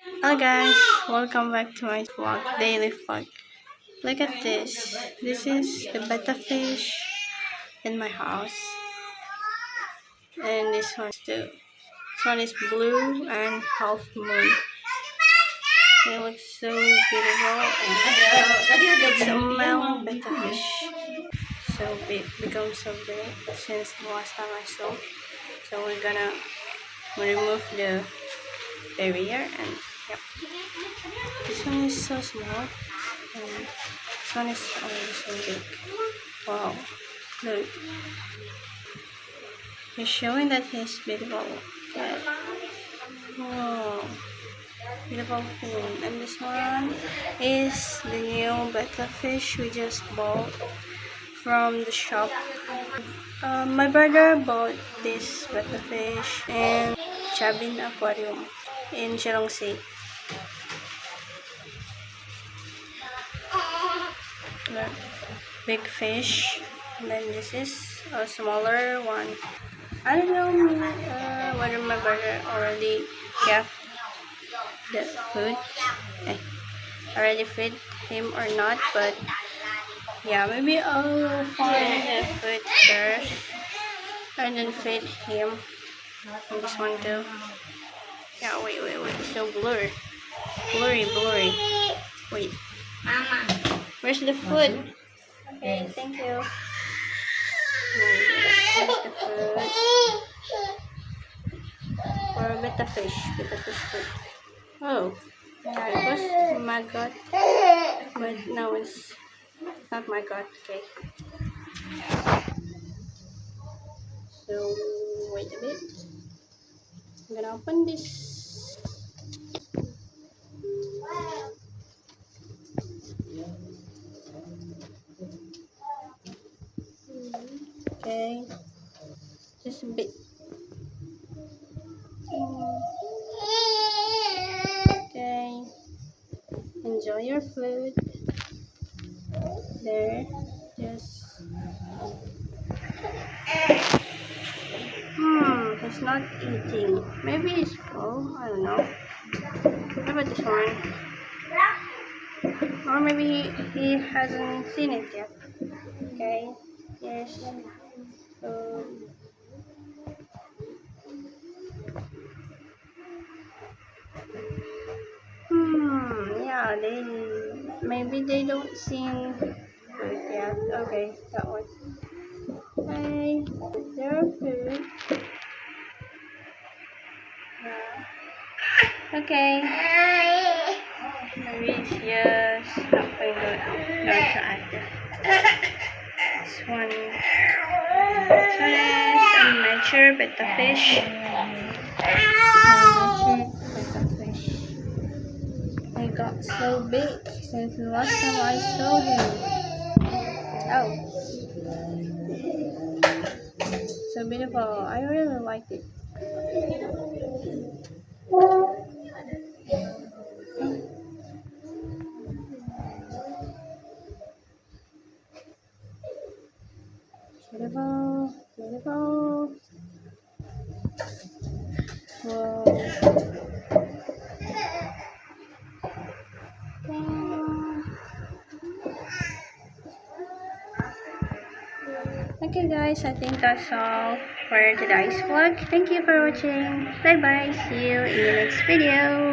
Hello guys, welcome back to my vlog, daily vlog. Look at this. This is the betta fish in my house. And this one too. This one is blue and half moon. It looks so beautiful and it's a male betta fish. So big, becomes so big since the last time I saw. So we're gonna remove the barrier and yep. This one is so small and this one is already so big. Wow, look. He's showing that he's beautiful. Good. Wow, beautiful fin. And this one is the new betta fish we just bought from the shop. My brother bought this betta fish in Chabin Aquarium in Cherongsi. Big fish, and then this is a smaller one. I don't know whether my brother already gave the food, already fed him or not, but yeah, maybe I'll find the food first and then feed him. And this one too. Yeah, wait, so blurry. Wait, where's the food? Okay, thank you. Here's the food. Or betta fish food. Oh, yeah, it was maggot, but now it's not maggot. Okay. So wait a bit. I'm gonna open this. Okay, just a bit. Okay, enjoy your food. There, just. He's not eating. Maybe he's full. I don't know. What about this one? Or maybe he hasn't seen it yet. Okay, yes. So, yeah, maybe they don't seen food yet. Okay, that one. Okay, their food. Yeah. Okay. Maybe it's just not going to try this one. This one is a mature betta fish. He got so big since the last time I saw him. Oh, so beautiful. I really liked it. Beautiful. Whoa. Okay guys, I think that's all for today's vlog. Thank you for watching. Bye bye. See you in the next video.